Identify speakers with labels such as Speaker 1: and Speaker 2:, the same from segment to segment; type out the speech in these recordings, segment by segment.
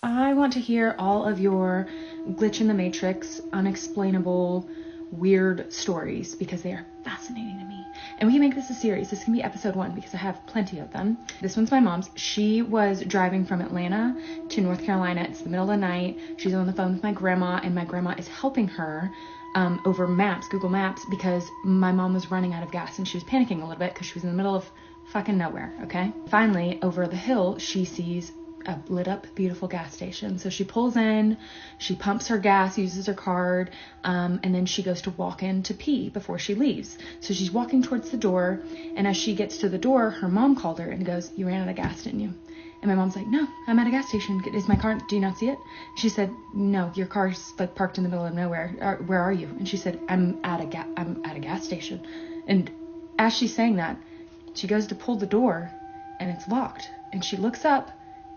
Speaker 1: I want to hear all of your glitch in the matrix, unexplainable, weird stories because they are fascinating to me. And we can make this a series. This can be episode 1 because I have plenty of them. This one's my mom's. She was driving from Atlanta to North Carolina. It's the middle of the night. She's on the phone with my grandma, and my grandma is helping her over maps, Google Maps, because my mom was running out of gas and she was panicking a little bit because she was in the middle of fucking nowhere, okay? Finally, over the hill, she sees a lit up beautiful gas station. So she pulls in, she pumps her gas, uses her card, and then she goes to walk in to pee before she leaves. So she's walking towards the door, and as she gets to the door, her mom called her and goes, "You ran out of gas, didn't you?" And my mom's like, "No, I'm at a gas station. Is my car, do you not see it?" She said, "No, your car's like parked in the middle of nowhere. Where are you?" And she said, I'm at a gas station." And as she's saying that, she goes to pull the door and it's locked. And she looks up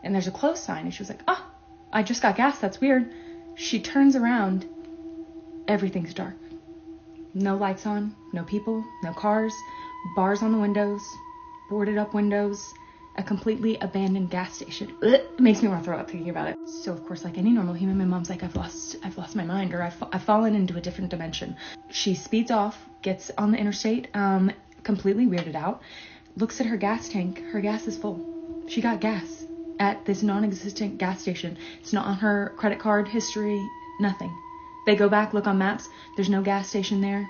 Speaker 1: and there's a close sign, and she was like, "Oh, I just got gas. That's weird." She turns around. Everything's dark. No lights on, no people, no cars, bars on the windows, boarded up windows, a completely abandoned gas station. Ugh, it makes me want to throw up thinking about it. So of course, like any normal human, my mom's like, I've lost my mind, or I've fallen into a different dimension. She speeds off, gets on the interstate, completely weirded out, looks at her gas tank. Her gas is full. She got gas at this non-existent gas station. It's not on her credit card history, nothing. They go back, look on maps. There's no gas station there.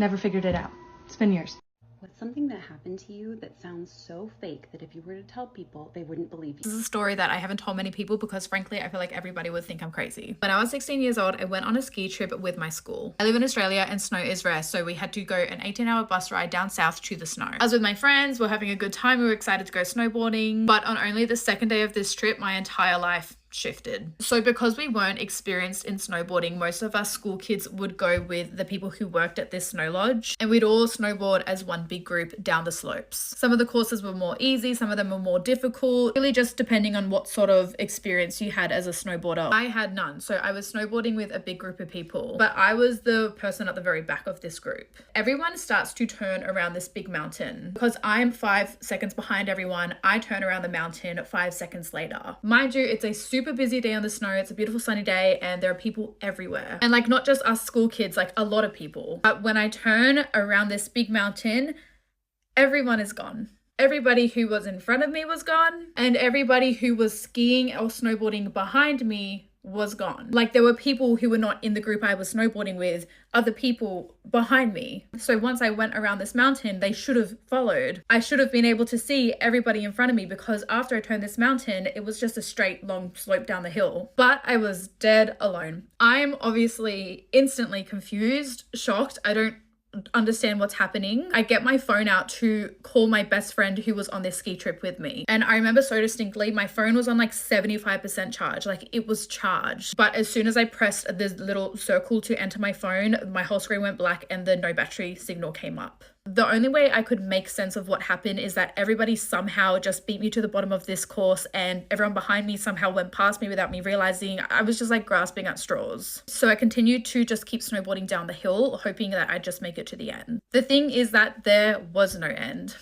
Speaker 1: Never figured it out. It's been years.
Speaker 2: What's something that happened to you that sounds so fake that if you were to tell people, they wouldn't believe you?
Speaker 3: This is a story that I haven't told many people because frankly, I feel like everybody would think I'm crazy. When I was 16 years old, I went on a ski trip with my school. I live in Australia and snow is rare, so we had to go an 18-hour bus ride down south to the snow. I was with my friends, we're having a good time, we were excited to go snowboarding, but on only the second day of this trip, my entire life shifted. So because we weren't experienced in snowboarding, most of us school kids would go with the people who worked at this snow lodge, and we'd all snowboard as one big group down the slopes. Some of the courses were more easy, some of them were more difficult, really just depending on what sort of experience you had as a snowboarder. I had none, so I was snowboarding with a big group of people, but I was the person at the very back of this group. Everyone starts to turn around this big mountain. Because I'm 5 seconds behind everyone, I turn around the mountain 5 seconds later. Mind you, it's a super busy day on the snow, it's a beautiful sunny day, and there are people everywhere. And like not just us school kids, like a lot of people. But when I turn around this big mountain, everyone is gone. Everybody who was in front of me was gone, and everybody who was skiing or snowboarding behind me was gone. Like there were people who were not in the group I was snowboarding with, other people behind me. So once I went around this mountain, they should have followed. I should have been able to see everybody in front of me because after I turned this mountain, it was just a straight long slope down the hill. But I was dead alone. I'm obviously instantly confused, shocked. I don't understand what's happening. I get my phone out to call my best friend who was on this ski trip with me. And I remember so distinctly, my phone was on like 75% charge, like it was charged. But as soon as I pressed the little circle to enter my phone, my whole screen went black and the no battery signal came up. The only way I could make sense of what happened is that everybody somehow just beat me to the bottom of this course and everyone behind me somehow went past me without me realizing. I was just like grasping at straws. So I continued to just keep snowboarding down the hill, hoping that I'd just make it to the end. The thing is that there was no end.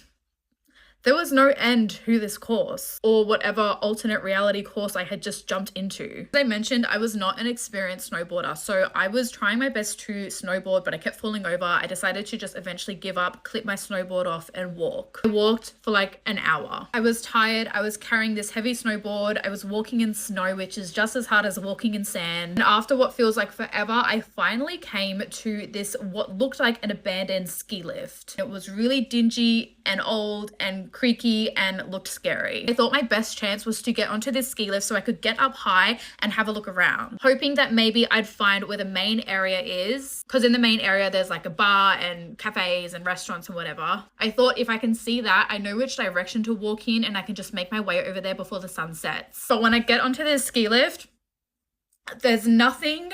Speaker 3: There was no end to this course or whatever alternate reality course I had just jumped into. As I mentioned, I was not an experienced snowboarder, so I was trying my best to snowboard, but I kept falling over. I decided to just eventually give up, clip my snowboard off and walk. I walked for like an hour. I was tired. I was carrying this heavy snowboard. I was walking in snow, which is just as hard as walking in sand. And after what feels like forever, I finally came to this, what looked like an abandoned ski lift. It was really dingy and old and creaky and looked scary. I thought my best chance was to get onto this ski lift so I could get up high and have a look around, hoping that maybe I'd find where the main area is, because in the main area there's like a bar and cafes and restaurants and whatever. I thought if I can see that, I know which direction to walk in and I can just make my way over there before the sun sets. But when I get onto this ski lift, there's nothing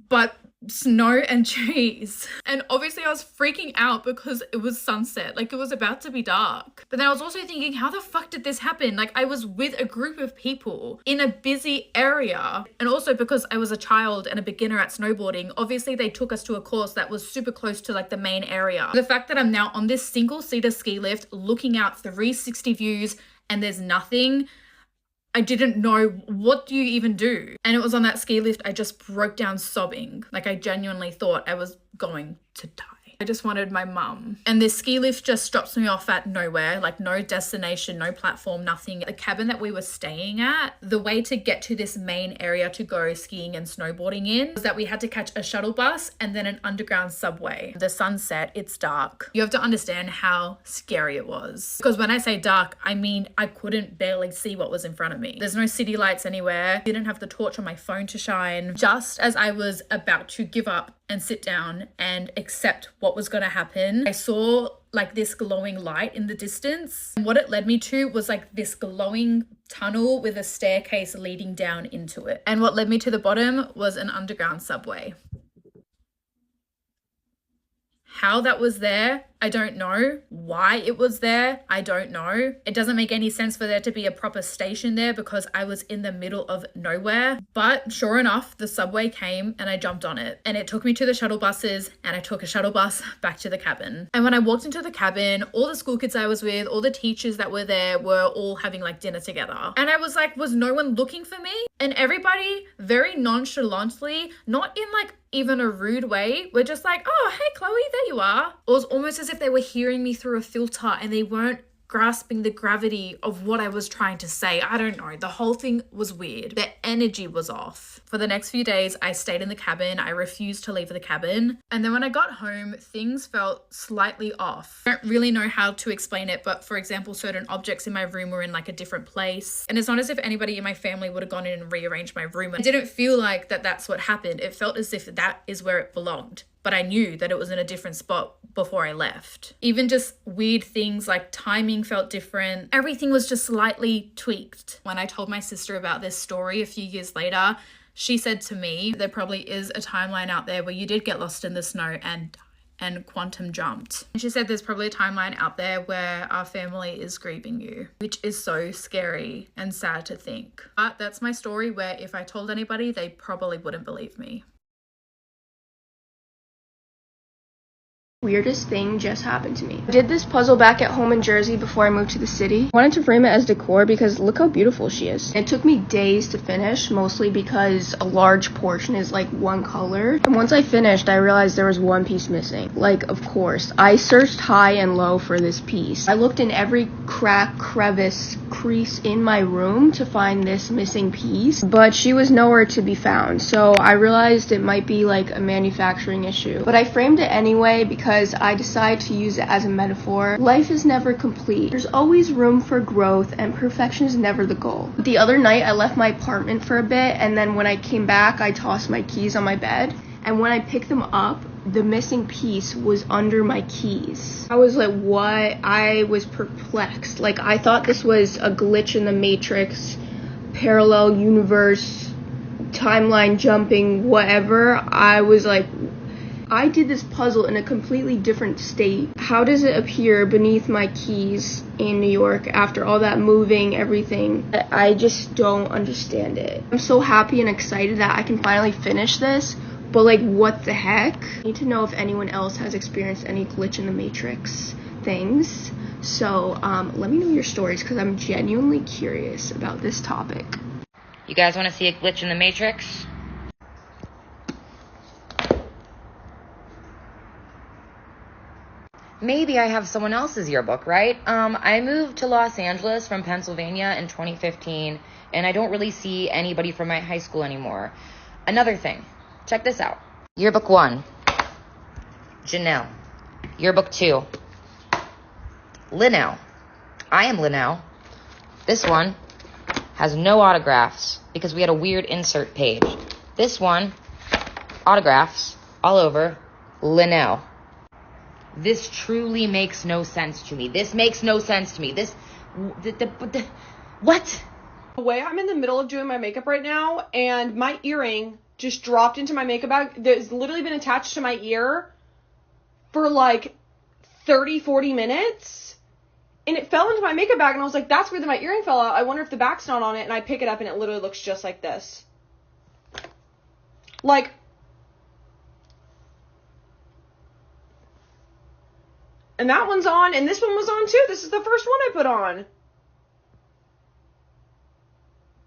Speaker 3: but snow and trees. And obviously I was freaking out because it was sunset, like it was about to be dark. But then I was also thinking, how the fuck did this happen? Like I was with a group of people in a busy area. And also because I was a child and a beginner at snowboarding, obviously they took us to a course that was super close to like the main area. The fact that I'm now on this single seater ski lift looking out 360 views and there's nothing, I didn't know, what do you even do? And it was on that ski lift, I just broke down sobbing. Like I genuinely thought I was going to die. I just wanted my mum. And this ski lift just drops me off at nowhere, like no destination, no platform, nothing. The cabin that we were staying at, the way to get to this main area to go skiing and snowboarding in was that we had to catch a shuttle bus and then an underground subway. The sun set, it's dark. You have to understand how scary it was. Because when I say dark, I mean I couldn't barely see what was in front of me. There's no city lights anywhere. I didn't have the torch on my phone to shine. Just as I was about to give up and sit down and accept what was going to happen, I saw like this glowing light in the distance. And what it led me to was like this glowing tunnel with a staircase leading down into it. And what led me to the bottom was an underground subway. How that was there, I don't know. Why it was there, I don't know. It doesn't make any sense for there to be a proper station there because I was in the middle of nowhere. But sure enough, the subway came and I jumped on it. And it took me to the shuttle buses and I took a shuttle bus back to the cabin. And when I walked into the cabin, all the school kids I was with, all the teachers that were there were all having like dinner together. And I was like, was no one looking for me? And everybody very nonchalantly, not in like even a rude way, were just like, oh, hey, Chloe, there you are. It was almost as if they were hearing me through a filter and they weren't grasping the gravity of what I was trying to say. I don't know. The whole thing was weird. The energy was off. For the next few days, I stayed in the cabin. I refused to leave the cabin. And then when I got home, things felt slightly off. I don't really know how to explain it, but for example, certain objects in my room were in like a different place. And it's not as if anybody in my family would have gone in and rearranged my room. I didn't feel like that's what happened. It felt as if that is where it belonged. But I knew that it was in a different spot before I left. Even just weird things like timing felt different. Everything was just slightly tweaked. When I told my sister about this story a few years later, she said to me, there probably is a timeline out there where you did get lost in the snow and quantum jumped. And she said there's probably a timeline out there where our family is grieving you, which is so scary and sad to think. But that's my story where if I told anybody, they probably wouldn't believe me.
Speaker 4: Weirdest thing just happened to me. I did this puzzle back at home in Jersey before I moved to the city. I wanted to frame it as decor because look how beautiful she is. It took me days to finish, mostly because a large portion is like one color. And once I finished, I realized there was one piece missing. Like, of course. I searched high and low for this piece. I looked in every crack, crevice, crease in my room to find this missing piece, but she was nowhere to be found. So I realized it might be like a manufacturing issue. But I framed it anyway because I decided to use it as a metaphor. Life is never complete. There's always room for growth and perfection is never the goal. The other night I left my apartment for a bit and then when I came back I tossed my keys on my bed and when I picked them up the missing piece was under my keys. I was like, what? I was perplexed. Like I thought this was a glitch in the Matrix, parallel universe, timeline jumping, whatever. I was like, I did this puzzle in a completely different state. How does it appear beneath my keys in New York after all that moving, everything? I just don't understand it. I'm so happy and excited that I can finally finish this, but like what the heck? I need to know if anyone else has experienced any glitch in the Matrix things. So let me know your stories because I'm genuinely curious about this topic.
Speaker 5: You guys want to see a glitch in the Matrix? Maybe I have someone else's yearbook, right? I moved to Los Angeles from Pennsylvania in 2015, and I don't really see anybody from my high school anymore. Another thing, check this out. Yearbook 1, Janelle. Yearbook 2, Linnell. I am Linnell. This one has no autographs because we had a weird insert page. This one, autographs all over, Linnell. This truly makes no sense to me. This makes no sense to me. What?
Speaker 6: The way I'm in the middle of doing my makeup right now, and my earring just dropped into my makeup bag. That's literally been attached to my ear for like 30, 40 minutes. And it fell into my makeup bag, and I was like, that's where my earring fell out. I wonder if the back's not on it. And I pick it up, and it literally looks just like this. Like, and that one's on, and this one was on too. This is the first one I put on.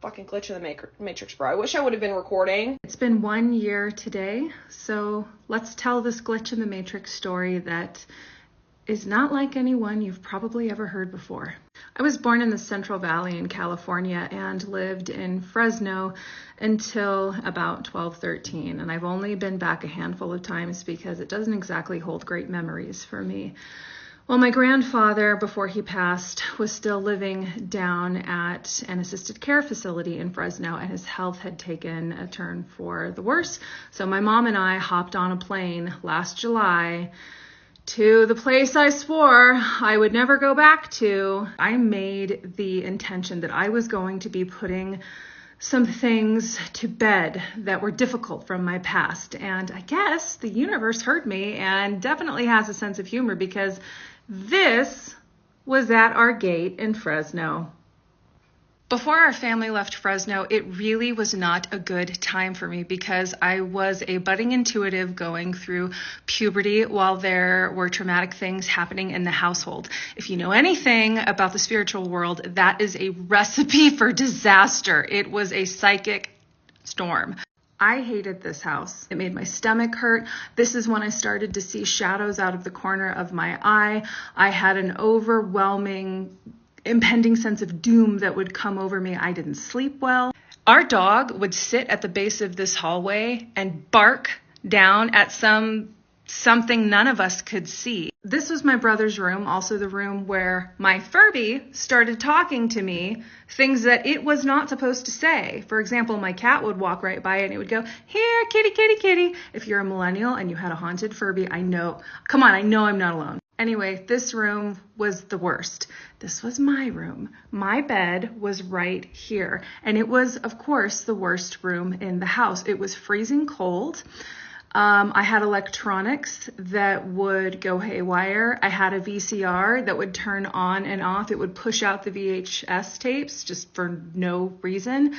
Speaker 6: fucking glitch in the Matrix, bro. I wish I would have been recording.
Speaker 1: It's been 1 year today, so let's tell this glitch in the Matrix story that is not like anyone you've probably ever heard before. I was born in the Central Valley in California and lived in Fresno until about 12, 13, and I've only been back a handful of times because it doesn't exactly hold great memories for me. Well, my grandfather, before he passed, was still living down at an assisted care facility in Fresno, and his health had taken a turn for the worse. So my mom and I hopped on a plane last July to the place I swore I would never go back to. I made the intention that I was going to be putting some things to bed that were difficult from my past. And I guess the universe heard me and definitely has a sense of humor, because this was at our gate in Fresno. Before our family left Fresno, it really was not a good time for me because I was a budding intuitive going through puberty while there were traumatic things happening in the household. If you know anything about the spiritual world, that is a recipe for disaster. It was a psychic storm. I hated this house. It made my stomach hurt. This is when I started to see shadows out of the corner of my eye. I had an overwhelming impending sense of doom that would come over me. I didn't sleep well. Our dog would sit at the base of this hallway and bark down at something none of us could see. This was my brother's room, also the room where my Furby started talking to me, things that it was not supposed to say. For example, my cat would walk right by it and it would go, "Here, kitty, kitty, kitty." If you're a millennial and you had a haunted Furby, I know I'm not alone. Anyway, this room was the worst. This was my room. My bed was right here. And it was, of course, the worst room in the house. It was freezing cold. I had electronics that would go haywire. I had a VCR that would turn on and off. It would push out the VHS tapes just for no reason.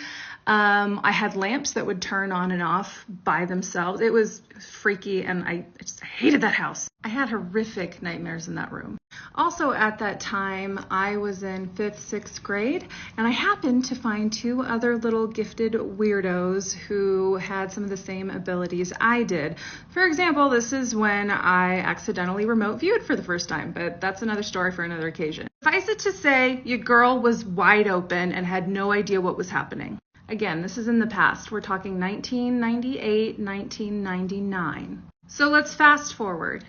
Speaker 1: I had lamps that would turn on and off by themselves. It was freaky, and I just hated that house. I had horrific nightmares in that room. Also at that time, I was in 5th, 6th grade, and I happened to find 2 other little gifted weirdos who had some of the same abilities I did. For example, this is when I accidentally remote viewed for the first time, but that's another story for another occasion. Suffice it to say, your girl was wide open and had no idea what was happening. Again, this is in the past. We're talking 1998, 1999. So let's fast forward.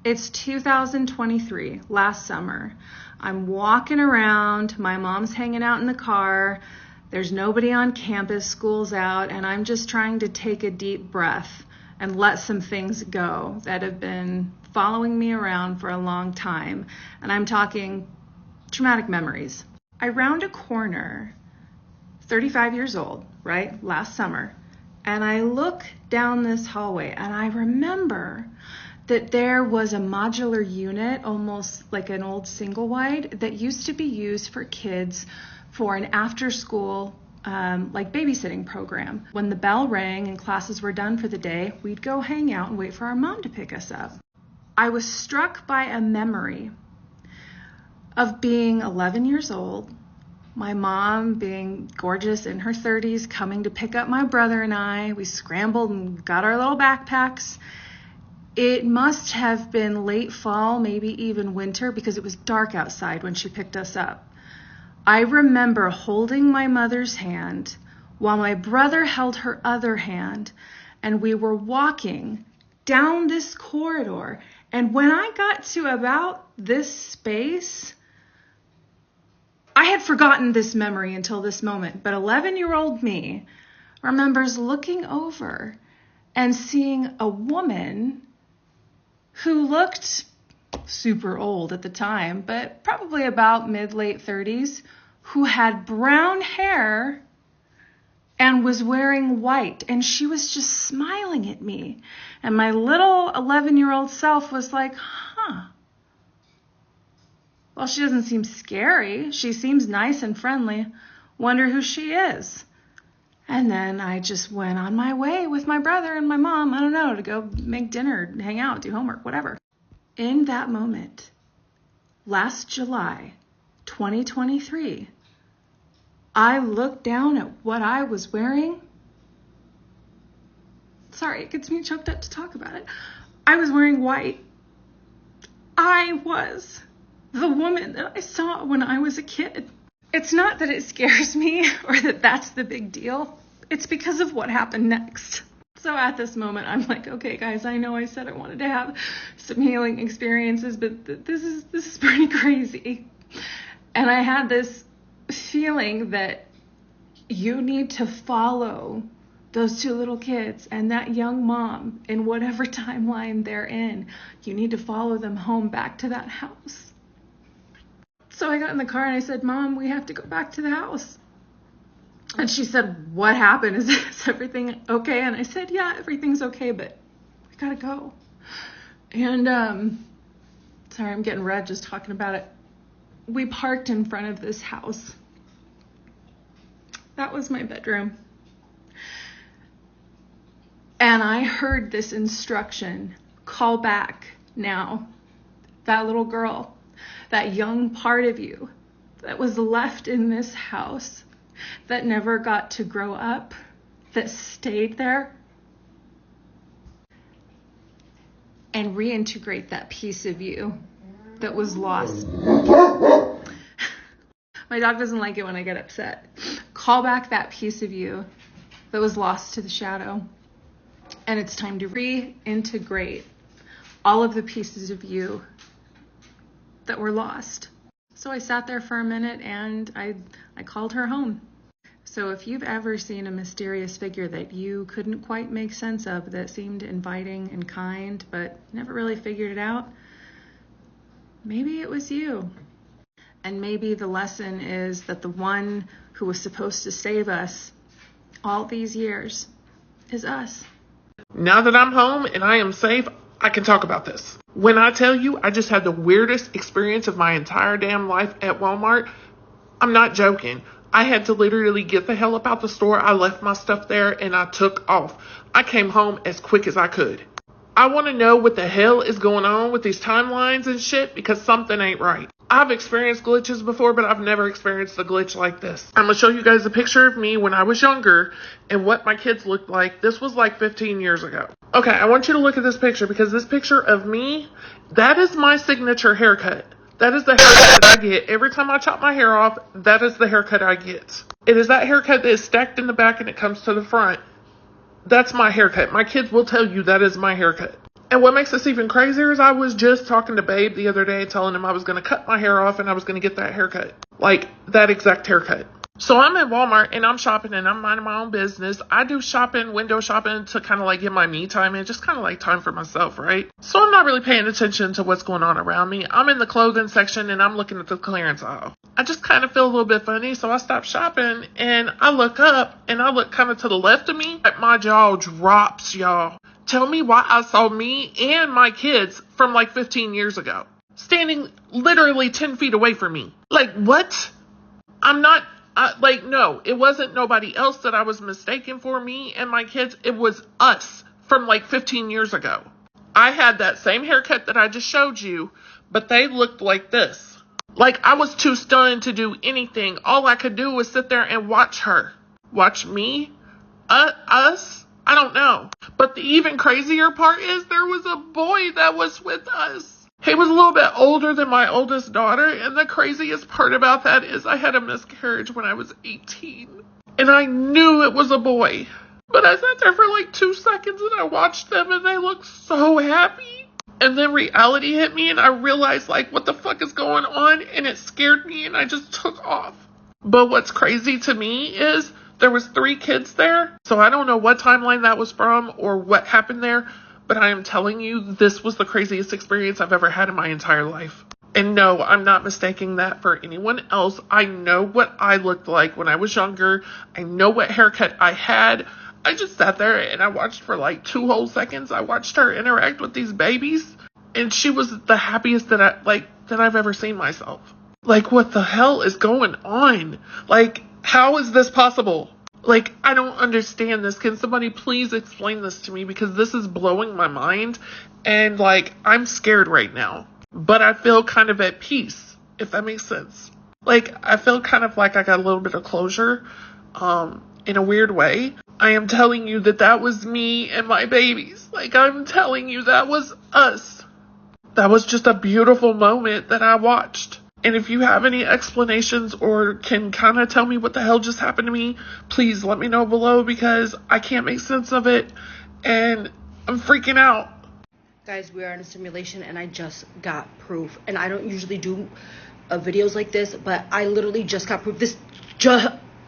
Speaker 1: It's 2023, last summer. I'm walking around, my mom's hanging out in the car, there's nobody on campus, school's out, and I'm just trying to take a deep breath and let some things go that have been following me around for a long time. And I'm talking traumatic memories. I round a corner, 35 years old, right? Last summer. And I look down this hallway and I remember that there was a modular unit, almost like an old single wide, that used to be used for kids for an after school like babysitting program. When the bell rang and classes were done for the day, we'd go hang out and wait for our mom to pick us up. I was struck by a memory of being 11 years old, my mom being gorgeous in her 30s, coming to pick up my brother and I. We scrambled and got our little backpacks. It must have been late fall, maybe even winter, because it was dark outside when she picked us up. I remember holding my mother's hand while my brother held her other hand, and we were walking down this corridor. And when I got to about this space, I had forgotten this memory until this moment, but 11-year-old me remembers looking over and seeing a woman who looked super old at the time, but probably about mid-late 30s, who had brown hair and was wearing white, and she was just smiling at me. And my little 11-year-old self was like, well, she doesn't seem scary. She seems nice and friendly. Wonder who she is. And then I just went on my way with my brother and my mom, I don't know, to go make dinner, hang out, do homework, whatever. In that moment, last July, 2023, I looked down at what I was wearing. Sorry, it gets me choked up to talk about it. I was wearing white. I was the woman that I saw when I was a kid. It's not that it scares me or that that's the big deal. It's because of what happened next. So at this moment, I'm like, okay, guys, I know I said I wanted to have some healing experiences, but this is pretty crazy. And I had this feeling that you need to follow those two little kids and that young mom in whatever timeline they're in. You need to follow them home back to that house. So I got in the car and I said, Mom, we have to go back to the house. And she said, what happened? Is everything okay? And I said, yeah, everything's okay, but we gotta go. And, sorry, I'm getting red just talking about it. We parked in front of this house. That was my bedroom. And I heard this instruction, call back now. That little girl, that young part of you that was left in this house, that never got to grow up, that stayed there, and reintegrate that piece of you that was lost. My dog doesn't like it when I get upset. Call back that piece of you that was lost to the shadow. And it's time to reintegrate all of the pieces of you that were lost. So I sat there for a minute and I called her home. So if you've ever seen a mysterious figure that you couldn't quite make sense of, that seemed inviting and kind, but never really figured it out, maybe it was you. And maybe the lesson is that the one who was supposed to save us all these years is us.
Speaker 7: Now that I'm home and I am safe, I can talk about this. When I tell you I just had the weirdest experience of my entire damn life at Walmart, I'm not joking. I had to literally get the hell up out the store. I left my stuff there and I took off. I came home as quick as I could. I want to know what the hell is going on with these timelines and shit because something ain't right. I've experienced glitches before, but I've never experienced a glitch like this. I'm going to show you guys a picture of me when I was younger and what my kids looked like. This was like 15 years ago. Okay, I want you to look at this picture because this picture of me, that is my signature haircut. That is the haircut that I get. Every time I chop my hair off, that is the haircut I get. It is that haircut that is stacked in the back and it comes to the front. That's my haircut. My kids will tell you that is my haircut. And what makes this even crazier is I was just talking to Babe the other day telling him I was going to cut my hair off and I was going to get that haircut. Like, that exact haircut. So I'm at Walmart and I'm shopping and I'm minding my own business. I do shopping, window shopping to kind of like get my me time in, just kind of like time for myself, right? So I'm not really paying attention to what's going on around me. I'm in the clothing section and I'm looking at the clearance aisle. I just kind of feel a little bit funny, so I stop shopping and I look up and I look kind of to the left of me. My jaw drops, y'all. Tell me why I saw me and my kids from like 15 years ago standing literally 10 feet away from me. Like, what? No, it wasn't nobody else that I was mistaken for me and my kids. It was us from like 15 years ago. I had that same haircut that I just showed you, but they looked like this. Like, I was too stunned to do anything. All I could do was sit there and watch her. Watch me? Us? I don't know. But the even crazier part is there was a boy that was with us. He was a little bit older than my oldest daughter, and the craziest part about that is I had a miscarriage when I was 18. And I knew it was a boy. But I sat there for like 2 seconds and I watched them and they looked so happy. And then reality hit me and I realized like what the fuck is going on, and it scared me and I just took off. But what's crazy to me is there was 3 kids there, so I don't know what timeline that was from or what happened there, but I am telling you, this was the craziest experience I've ever had in my entire life. And no, I'm not mistaking that for anyone else. I know what I looked like when I was younger. I know what haircut I had. I just sat there and I watched for like 2 whole seconds. I watched her interact with these babies, and she was the happiest that I've ever seen myself. Like, what the hell is going on? Like, how is this possible? Like, I don't understand this. Can somebody please explain this to me? Because this is blowing my mind. And, like, I'm scared right now. But I feel kind of at peace, if that makes sense. Like, I feel kind of like I got a little bit of closure, in a weird way. I am telling you that that was me and my babies. Like, I'm telling you that was us. That was just a beautiful moment that I watched. And if you have any explanations or can kind of tell me what the hell just happened to me, please let me know below, because I can't make sense of it and I'm freaking out.
Speaker 8: Guys, we are in a simulation and I just got proof. And I don't usually do videos like this, but I literally just got proof.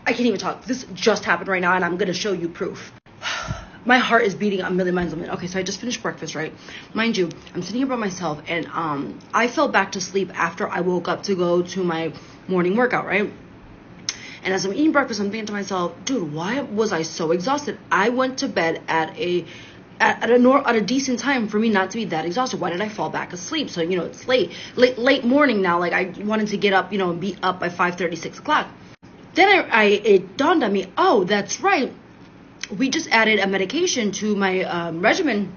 Speaker 8: I can't even talk. This just happened right now and I'm going to show you proof. My heart is beating a million miles a minute. Okay, so I just finished breakfast, right? Mind you, I'm sitting here by myself and I fell back to sleep after I woke up to go to my morning workout, right? And as I'm eating breakfast, I'm thinking to myself, dude, why was I so exhausted? I went to bed at a decent time for me not to be that exhausted. Why did I fall back asleep? So, you know, it's late morning now. Like, I wanted to get up, you know, and be up by 5:30, 6 o'clock. Then it dawned on me, oh, that's right. We just added a medication to my regimen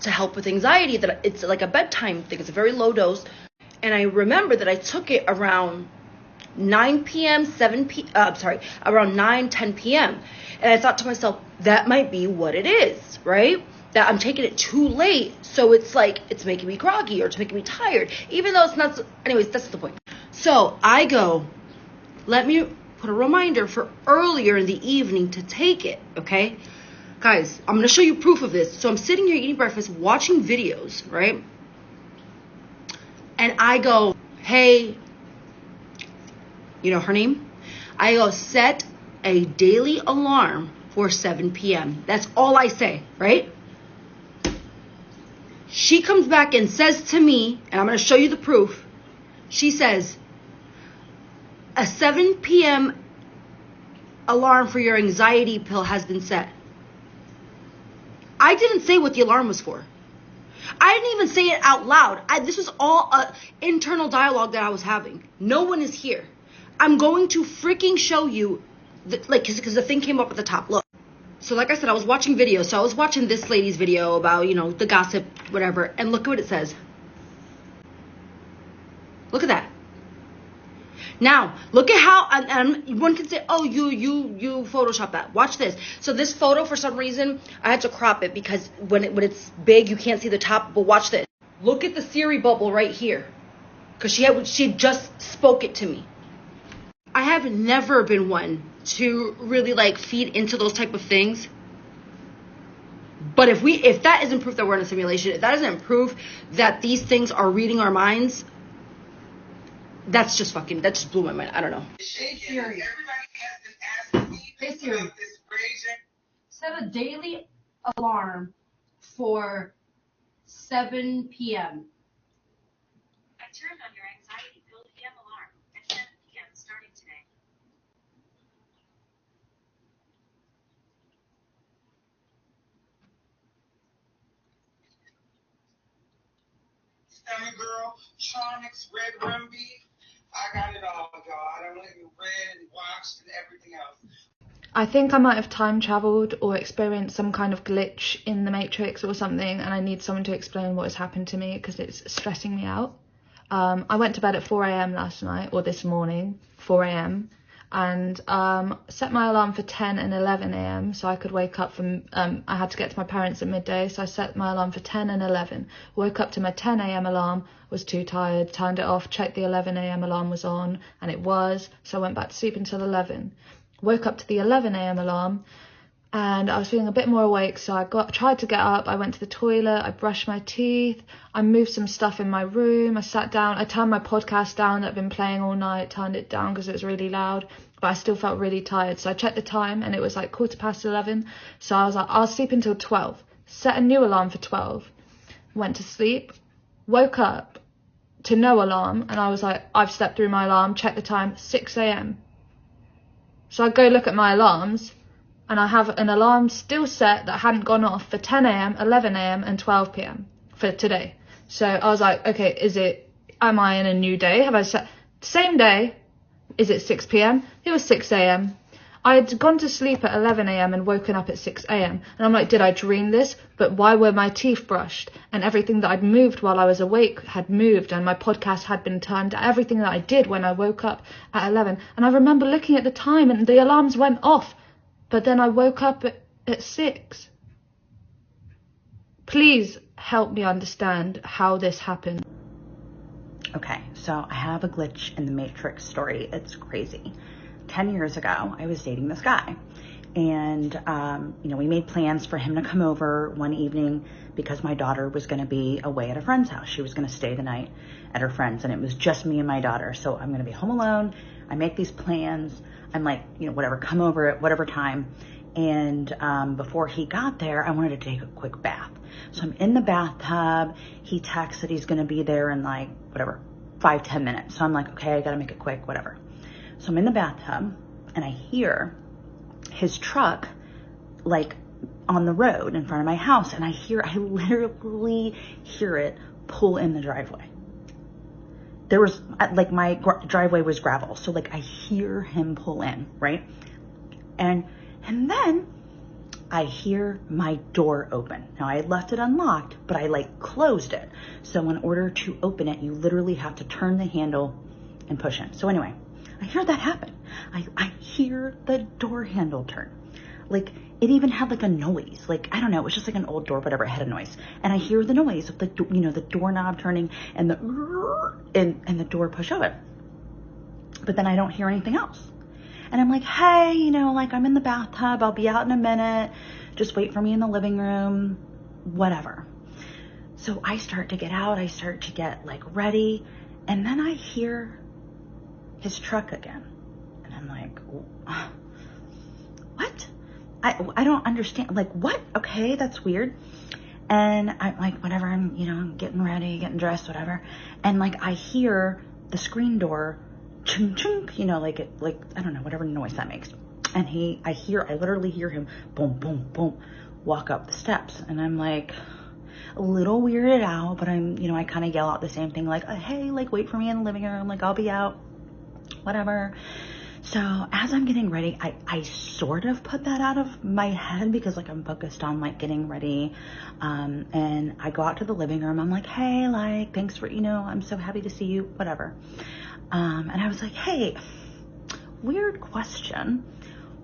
Speaker 8: to help with anxiety. That it's like a bedtime thing. It's a very low dose. And I remember that I took it around 9 p.m., around 9, 10 p.m. And I thought to myself, that might be what it is, right? That I'm taking it too late. So it's like, it's making me groggy or it's making me tired. Even though it's not, anyways, that's the point. So I go, let me put a reminder for earlier in the evening to take it, okay? Guys, I'm going to show you proof of this. So I'm sitting here eating breakfast, watching videos, right? And I go, hey, you know her name? I go, set a daily alarm for 7 p.m. That's all I say, right? She comes back and says to me, and I'm going to show you the proof. She says, a 7 p.m. alarm for your anxiety pill has been set. I didn't say what the alarm was for. I didn't even say it out loud. This was all an internal dialogue that I was having. No one is here. I'm going to freaking show you, because the thing came up at the top. Look. So like I said, I was watching videos. So I was watching this lady's video about, you know, the gossip, whatever. And look at what it says. Look at that. Now, look at how, and one can say, oh, you Photoshop that. Watch this. So this photo, for some reason, I had to crop it because when it's big, you can't see the top. But watch this. Look at the Siri bubble right here. Because she just spoke it to me. I have never been one to really like feed into those type of things. But if that isn't proof that we're in a simulation, if that isn't proof that these things are reading our minds, that just blew my mind. I don't know.
Speaker 9: Hey Siri. Hey Siri. Set a daily alarm for 7 p.m.
Speaker 10: I turned on your anxiety pill PM alarm at 7 p.m. starting today.
Speaker 9: Stomach Girl, Tronics, Red Rum Beef. I got it all, y'all. I don't let you read and watched and everything else.
Speaker 1: I think I might have time travelled or experienced some kind of glitch in the Matrix or something, and I need someone to explain what has happened to me because it's stressing me out. I went to bed at 4 a.m. last night, or this morning, 4 a.m. and set my alarm for 10 and 11 a.m. so I could wake up from, I had to get to my parents at midday, so I set my alarm for 10 and 11. Woke up to my 10 a.m. alarm, was too tired, turned it off, checked the 11 a.m. alarm was on, and it was, so I went back to sleep until 11. Woke up to the 11 a.m. alarm, and I was feeling a bit more awake, so I tried to get up. I went to the toilet, I brushed my teeth, I moved some stuff in my room, I sat down, I turned my podcast down that I'd been playing all night, turned it down because it was really loud, but I still felt really tired. So I checked the time and it was like 11:15, so I was like, I'll sleep until 12. Set a new alarm for 12, went to sleep, woke up to no alarm, and I was like, I've slept through my alarm, check the time, 6 a.m. So I go look at my alarms, and I have an alarm still set that hadn't gone off for 10 a.m, 11 a.m, and 12 p.m. for today. So I was like, okay, am I in a new day? Have I set, same day, is it 6 p.m? It was 6 a.m.
Speaker 11: I'd gone to sleep at 11 a.m. and woken up at 6 a.m. And I'm like, did I dream this? But why were my teeth brushed? And everything that I'd moved while I was awake had moved, and my podcast had been turned. Everything that I did when I woke up at 11. And I remember looking at the time and the alarms went off. But then I woke up at 6. Please help me understand how this happened.
Speaker 12: Okay, so I have a glitch in the Matrix story. It's crazy. 10 years ago, I was dating this guy, and, we made plans for him to come over one evening because my daughter was going to be away at a friend's house. She was going to stay the night at her friend's, and it was just me and my daughter. So I'm going to be home alone. I make these plans. I'm like, whatever, come over at whatever time. And before he got there, I wanted to take a quick bath. So I'm in the bathtub. He texts that he's going to be there in 5-10 minutes. So I'm like, okay, I got to make it quick, whatever. So I'm in the bathtub and I hear his truck on the road in front of my house. And I literally hear it pull in the driveway. There was my driveway was gravel. So I hear him pull in, right? And then I hear my door open. Now I had left it unlocked, but I closed it. So in order to open it, you literally have to turn the handle and push in. So anyway, I hear that happen. I hear the door handle turn. It even had a noise. I don't know, it was just an old door, whatever, it had a noise. And I hear the noise of the doorknob turning and the door push open. But then I don't hear anything else. And I'm like, hey, I'm in the bathtub. I'll be out in a minute. Just wait for me in the living room, whatever. So I start to get out. I start to get ready. And then I hear his truck again. And I'm like, what? I don't understand. What? Okay, that's weird. And I'm like, whatever, I'm, getting ready, getting dressed, whatever. And I hear the screen door chunk, chunk, I don't know, whatever noise that makes. And I literally hear him boom, boom, boom, walk up the steps. And I'm a little weirded out, but I'm, I kind of yell out the same thing, hey, wait for me in the living room. I'll be out, whatever. So as I'm getting ready, I sort of put that out of my head because I'm focused on getting ready. And I go out to the living room. I'm like, hey, thanks for, I'm so happy to see you, whatever. And I was like, hey, weird question.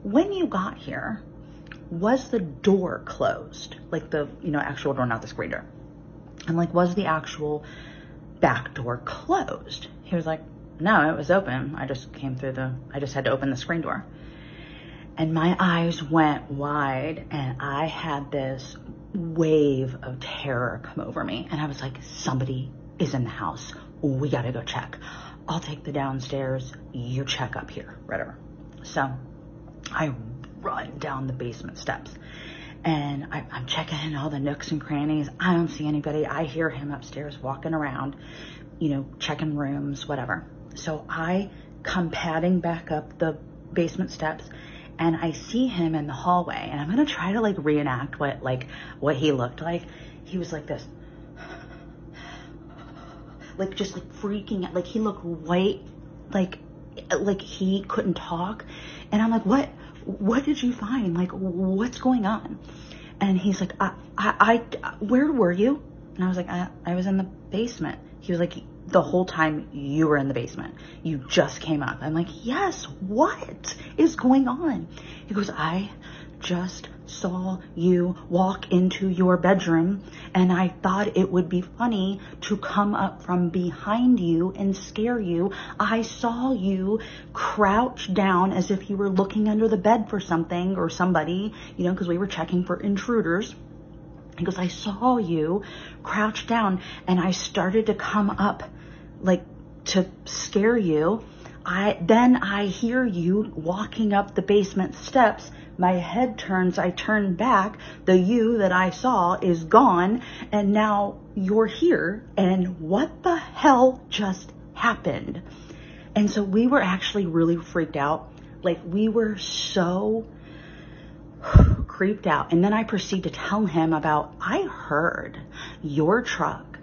Speaker 12: When you got here, was the door closed? The, actual door, not the screen door. I'm like, was the actual back door closed? He was like, no, it was open. I just had to open the screen door. And my eyes went wide and I had this wave of terror come over me. And I was like, somebody is in the house. We got to go check. I'll take the downstairs. You check up here, whatever. So I run down the basement steps and I'm checking in all the nooks and crannies. I don't see anybody. I hear him upstairs walking around, checking rooms, whatever. So I come padding back up the basement steps and I see him in the hallway, and I'm going to try to reenact what he looked like. He was like this, just freaking out. He looked white, like he couldn't talk. And I'm like, what did you find? What's going on? And he's like, I where were you? And I was like, I was in the basement. He was like, the whole time you were in the basement, you just came up. I'm like, yes, what is going on? He goes, I just saw you walk into your bedroom and I thought it would be funny to come up from behind you and scare you. I saw you crouch down as if you were looking under the bed for something or somebody, because we were checking for intruders. He goes, I saw you crouch down and I started to come up to scare you. Then I hear you walking up the basement steps. My head turns, I turn back. The you that I saw is gone. And now you're here. And what the hell just happened? And so we were actually really freaked out. We were so creeped out. And then I proceed to tell him about, I heard your truck,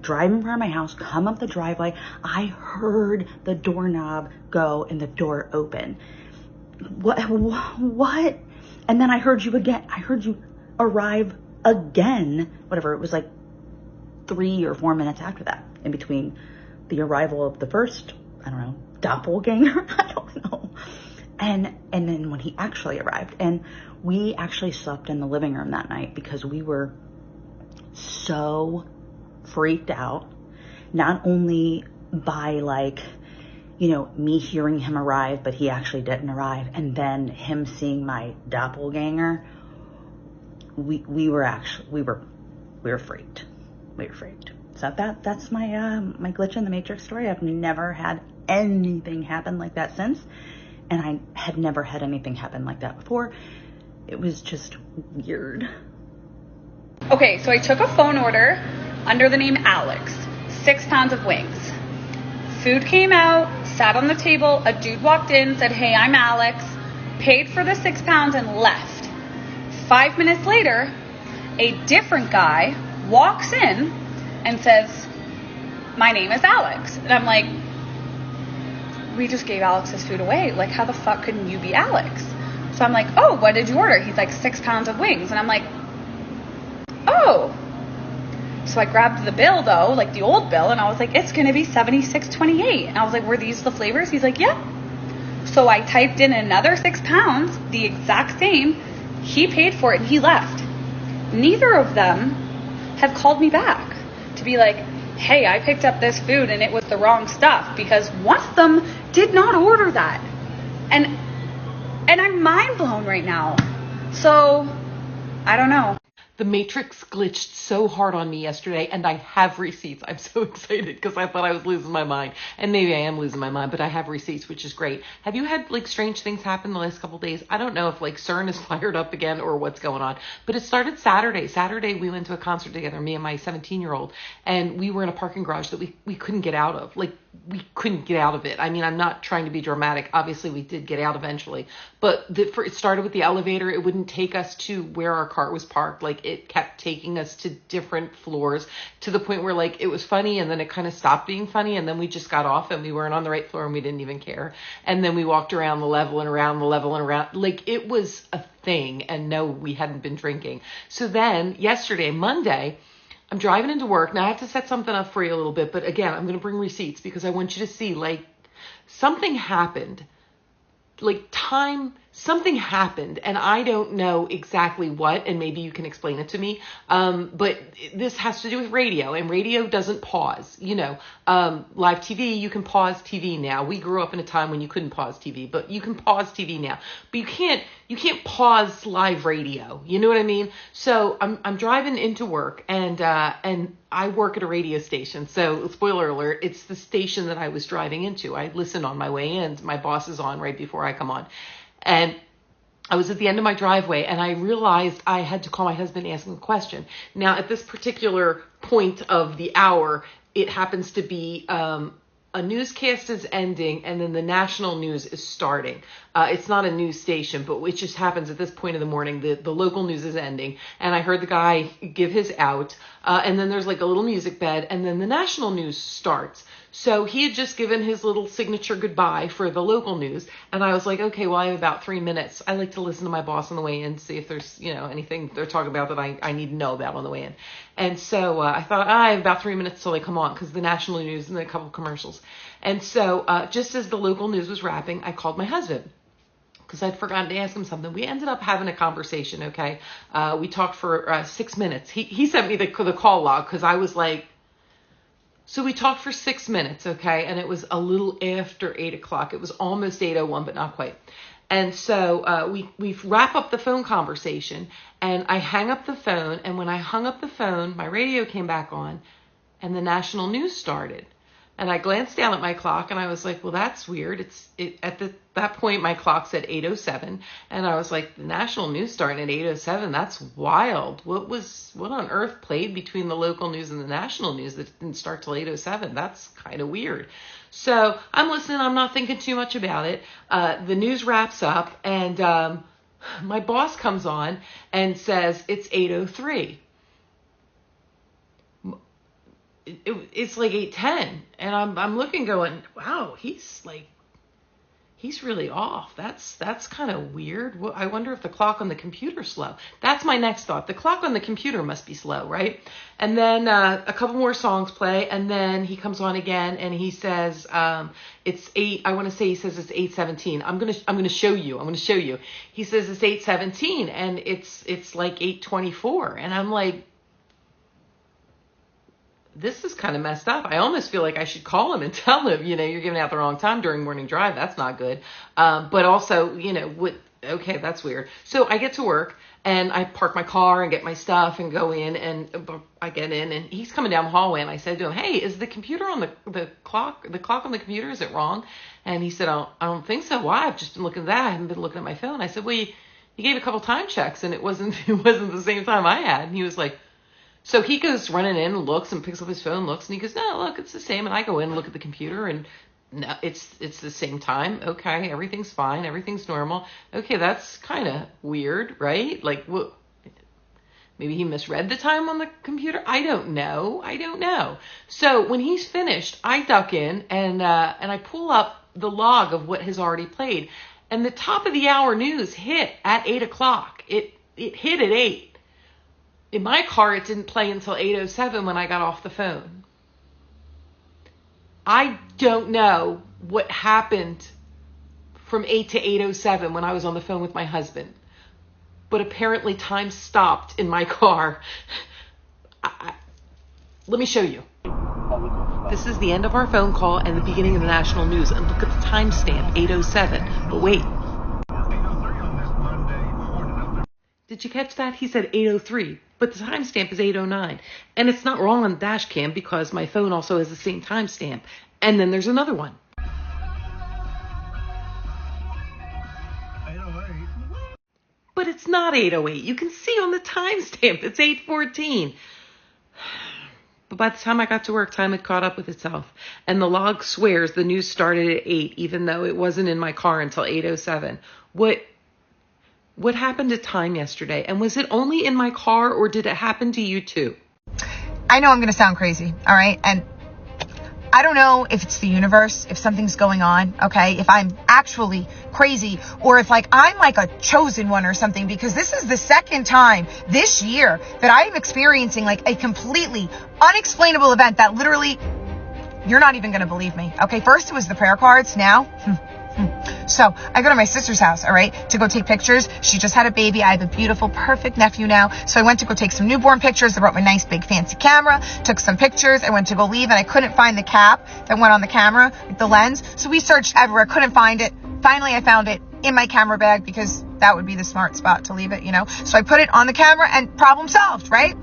Speaker 12: driving in front of my house, come up the driveway. I heard the doorknob go and the door open. what? And then I heard you again. I heard you arrive again. Whatever, it was like 3 or 4 minutes after that, in between the arrival of the first, I don't know, doppelganger. I don't know. And then when he actually arrived, and we actually slept in the living room that night because we were so freaked out, not only by like, you know, me hearing him arrive, but he actually didn't arrive, and then him seeing my doppelganger. We were freaked. We were freaked. So that's my my glitch in the Matrix story. I've never had anything happen like that since, and I had never had anything happen like that before. It was just weird.
Speaker 13: Okay, so I took a phone order under the name Alex, 6 pounds of wings. Food came out, sat on the table, a dude walked in, said, "Hey, I'm Alex," paid for the 6 pounds and left. 5 minutes later, a different guy walks in and says, "My name is Alex." And I'm like, we just gave Alex's food away. Like, how the fuck couldn't you be Alex? So I'm like, "Oh, what did you order?" He's like, 6 pounds of wings. And I'm like, oh. So I grabbed the bill though, like the old bill, and I was like, it's going to be $76.28. And I was like, were these the flavors? He's like, yeah. So I typed in another 6 pounds, the exact same. He paid for it and he left. Neither of them have called me back to be like, hey, I picked up this food and it was the wrong stuff, because one of them did not order that. And I'm mind blown right now. So I don't know.
Speaker 14: The Matrix glitched so hard on me yesterday, and I have receipts. I'm so excited because I thought I was losing my mind, and maybe I am losing my mind, but I have receipts, which is great. Have you had like strange things happen the last couple of days? I don't know if like CERN is fired up again or what's going on, but it started Saturday. Saturday we went to a concert together, me and my 17-year-old, and we were in a parking garage that we couldn't get out of. Like, we couldn't get out of it. I mean, I'm not trying to be dramatic. Obviously, we did get out eventually, but it started with the elevator. It wouldn't take us to where our car was parked. Like, it kept taking us to different floors to the point where like it was funny, and then it kind of stopped being funny, and then we just got off and we weren't on the right floor and we didn't even care. And then we walked around the level and around the level and around. Like, it was a thing, and no, we hadn't been drinking. So then yesterday, Monday, I'm driving into work. Now I have to set something up for you a little bit, but again, I'm going to bring receipts because I want you to see, like, something happened. Like, something happened, and I don't know exactly what, and maybe you can explain it to me. But this has to do with radio, and radio doesn't pause. You know, live TV, you can pause TV now. We grew up in a time when you couldn't pause TV, but you can pause TV now. But you can't pause live radio. You know what I mean? So I'm driving into work, and I work at a radio station. So spoiler alert, it's the station that I was driving into. I listen on my way in. My boss is on right before I come on. And I was at the end of my driveway, and I realized I had to call my husband and ask him a question. Now, at this particular point of the hour, it happens to be a newscast is ending, and then the national news is starting. It's not a news station, but it just happens at this point of the morning. The local news is ending, and I heard the guy give his out, and then there's like a little music bed, and then the national news starts. So he had just given his little signature goodbye for the local news, and I was like, okay, well, I have about 3 minutes. I like to listen to my boss on the way in, see if there's, you know, anything they're talking about that I need to know about on the way in. And so I thought, I have about 3 minutes till they come on, because the national news and then a couple of commercials. And so just as the local news was wrapping, I called my husband, because I'd forgotten to ask him something. We ended up having a conversation, okay? We talked for 6 minutes. He sent me the call log, because I was like, so we talked for 6 minutes, okay? And it was a little after 8 o'clock. It was almost 8:01, but not quite. And so we wrap up the phone conversation, and I hang up the phone. And when I hung up the phone, my radio came back on, and the national news started. And I glanced down at my clock, and I was like, well, that's weird. That point, my clock said 8:07, and I was like, the national news starting at 8:07, that's wild. What on earth played between the local news and the national news that didn't start till 8:07? That's kind of weird. So I'm listening. I'm not thinking too much about it. The news wraps up, and my boss comes on and says it's 8:03. It's like 8:10, and I'm looking going, wow, he's he's really off. That's kind of weird. Well, I wonder if the clock on the computer's slow. That's my next thought. The clock on the computer must be slow, right? And then a couple more songs play, and then he comes on again, and he says it's 8. I want to say he says it's 8:17. I'm gonna show you. I'm gonna show you. He says it's 8:17, and it's like 8:24, and I'm like, this is kind of messed up. I almost feel like I should call him and tell him, you're giving out the wrong time during morning drive. That's not good. But also, okay, that's weird. So I get to work and I park my car and get my stuff and go in, and I get in and he's coming down the hallway, and I said to him, hey, is the computer on the clock on the computer, is it wrong? And he said, I don't think so. Why? I've just been looking at that. I haven't been looking at my phone. I said, well, you gave a couple time checks and it wasn't the same time I had. And he was like, so he goes running in and looks and picks up his phone, looks, and he goes, no, look, it's the same. And I go in and look at the computer, and no, it's the same time. Okay, everything's fine. Everything's normal. Okay, that's kind of weird, right? Like, what? Maybe he misread the time on the computer. I don't know. So when he's finished, I duck in and I pull up the log of what has already played. And the top of the hour news hit at 8 o'clock. It hit at 8. In my car, it didn't play until 8:07 when I got off the phone. I don't know what happened from 8 to 8:07 when I was on the phone with my husband. But apparently time stopped in my car. Let me show you. This is the end of our phone call and the beginning of the national news. And look at the timestamp, 8:07. But wait. Did you catch that? He said 8:03. But the timestamp is 8:09. And it's not wrong on the dash cam because my phone also has the same timestamp. And then there's another one. But it's not 8:08. You can see on the timestamp it's 8:14. But by the time I got to work, time had caught up with itself. And the log swears the news started at 8, even though it wasn't in my car until 8:07. What happened to time yesterday? And was it only in my car, or did it happen to you too?
Speaker 15: I know I'm going to sound crazy, all right? And I don't know if it's the universe, if something's going on, okay? If I'm actually crazy, or if I'm a chosen one or something, because this is the second time this year that I am experiencing a completely unexplainable event that literally, you're not even going to believe me, okay? First it was the prayer cards, now... So I go to my sister's house, all right, to go take pictures. She just had a baby. I have a beautiful, perfect nephew now. So I went to go take some newborn pictures. I brought my nice, big, fancy camera, took some pictures. I went to go leave, and I couldn't find the cap that went on the camera, the lens. So we searched everywhere, couldn't find it. Finally, I found it in my camera bag because that would be the smart spot to leave it, So I put it on the camera, and problem solved, right?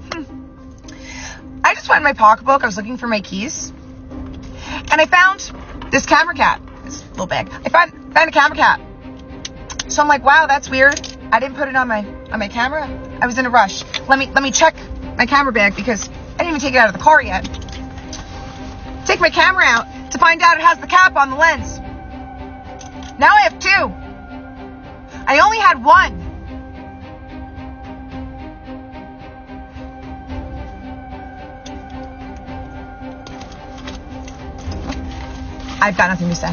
Speaker 15: I just went in my pocketbook. I was looking for my keys, and I found this camera cap. It's a little big. I found a camera cap. So I'm like, wow, that's weird. I didn't put it on my camera. I was in a rush. Let me check my camera bag because I didn't even take it out of the car yet. Take my camera out to find out it has the cap on the lens. Now I have 2. I only had 1. I've got nothing to say.